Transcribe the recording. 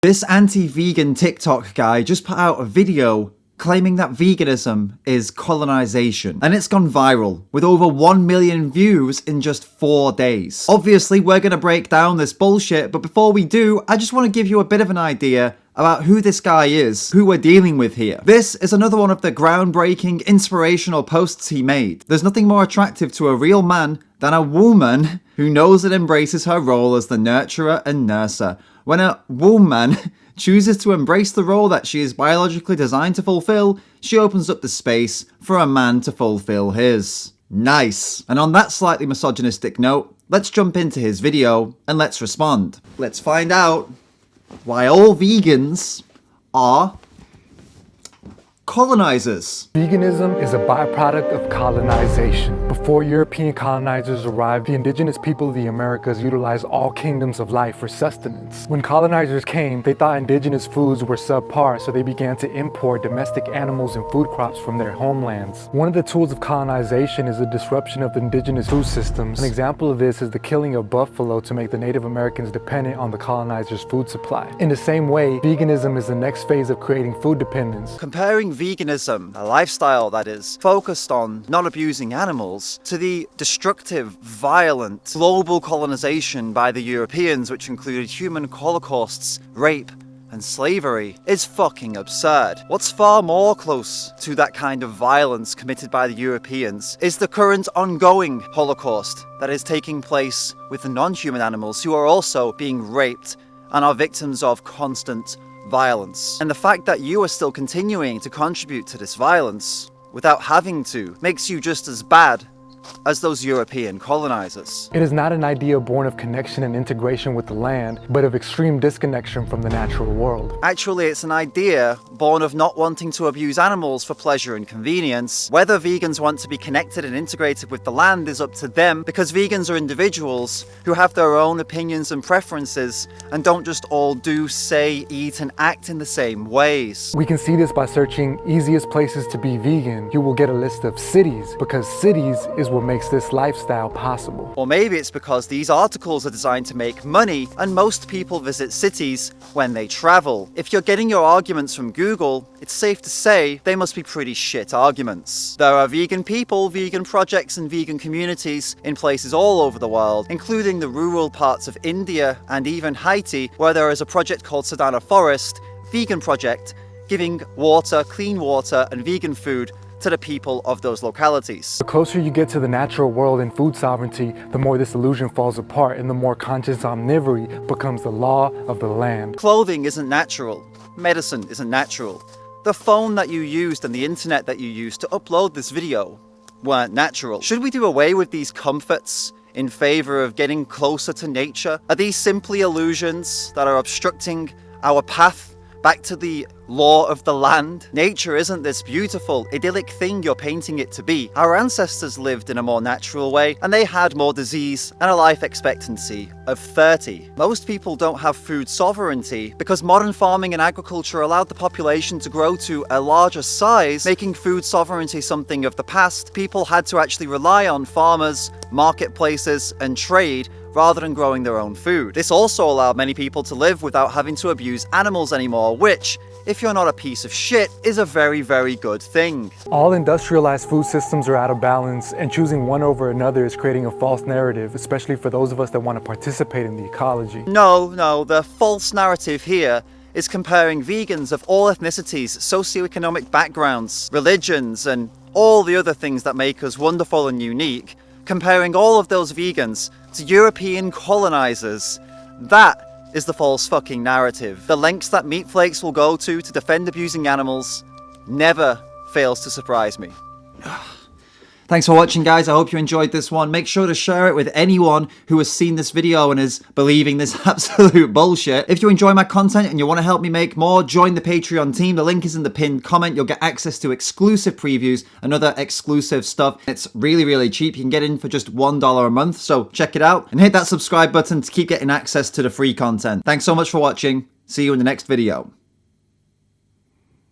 This anti-vegan TikTok guy just put out a video claiming that veganism is colonization, and it's gone viral with over 1 million views in just 4 days. Obviously, we're gonna break down this bullshit, but before we do, I just want to give you a bit of an idea about who this guy is, who we're dealing with here. This is another one of the groundbreaking, inspirational posts he made. There's nothing more attractive to a real man than a woman who knows and embraces her role as the nurturer and nurser. When a woman chooses to embrace the role that she is biologically designed to fulfill, she opens up the space for a man to fulfill his. Nice. And on that slightly misogynistic note, let's jump into his video and let's respond. Let's find out why all vegans are colonizers. Veganism is a byproduct of colonization. Before European colonizers arrived, the indigenous people of the Americas utilized all kingdoms of life for sustenance. When colonizers came, they thought indigenous foods were subpar, so they began to import domestic animals and food crops from their homelands. One of the tools of colonization is the disruption of the indigenous food systems. An example of this is the killing of buffalo to make the Native Americans dependent on the colonizers' food supply. In the same way, veganism is the next phase of creating food dependence. Comparing veganism, a lifestyle that is focused on not abusing animals, to the destructive, violent, global colonization by the Europeans, which included human holocausts, rape, and slavery, is fucking absurd. What's far more close to that kind of violence committed by the Europeans is the current ongoing Holocaust that is taking place with the non-human animals who are also being raped and are victims of constant violence. And the fact that you are still continuing to contribute to this violence without having to makes you just as bad as those European colonizers. It is not an idea born of connection and integration with the land, but of extreme disconnection from the natural world. Actually, it's an idea born of not wanting to abuse animals for pleasure and convenience. Whether vegans want to be connected and integrated with the land is up to them, because vegans are individuals who have their own opinions and preferences and don't just all do, say, eat, and act in the same ways. We can see this by searching easiest places to be vegan. You will get a list of cities, because cities is what makes this lifestyle possible. Or maybe it's because these articles are designed to make money and most people visit cities when they travel. If you're getting your arguments from Google, it's safe to say they must be pretty shit arguments. There are vegan people, vegan projects, and vegan communities in places all over the world, including the rural parts of India and even Haiti, where there is a project called Savannah Forest Vegan Project, giving water, clean water, and vegan food to the people of those localities. The closer you get to the natural world and food sovereignty, the more this illusion falls apart and the more conscious omnivory becomes the law of the land. Clothing isn't natural. Medicine isn't natural. The phone that you used and the internet that you used to upload this video weren't natural. Should we do away with these comforts in favor of getting closer to nature? Are these simply illusions that are obstructing our path back to the law of the land? Nature isn't this beautiful, idyllic thing you're painting it to be. Our ancestors lived in a more natural way, and they had more disease and a life expectancy of 30. Most people don't have food sovereignty because modern farming and agriculture allowed the population to grow to a larger size, making food sovereignty something of the past. People had to actually rely on farmers, marketplaces, and trade rather than growing their own food. This also allowed many people to live without having to abuse animals anymore, which, if you're not a piece of shit, is a very, very good thing. All industrialized food systems are out of balance, and choosing one over another is creating a false narrative, especially for those of us that want to participate in the ecology. No, the false narrative here is comparing vegans of all ethnicities, socioeconomic backgrounds, religions, and all the other things that make us wonderful and unique, comparing all of those vegans to European colonizers. That is the false fucking narrative. The lengths that meat flakes will go to defend abusing animals never fails to surprise me. Thanks for watching, guys. I hope you enjoyed this one. Make sure to share it with anyone who has seen this video and is believing this absolute bullshit. If you enjoy my content and you want to help me make more, join the Patreon team. The link is in the pinned comment. You'll get access to exclusive previews and other exclusive stuff. It's really, really cheap. You can get in for just $1 a month, so check it out. And hit that subscribe button to keep getting access to the free content. Thanks so much for watching. See you in the next video.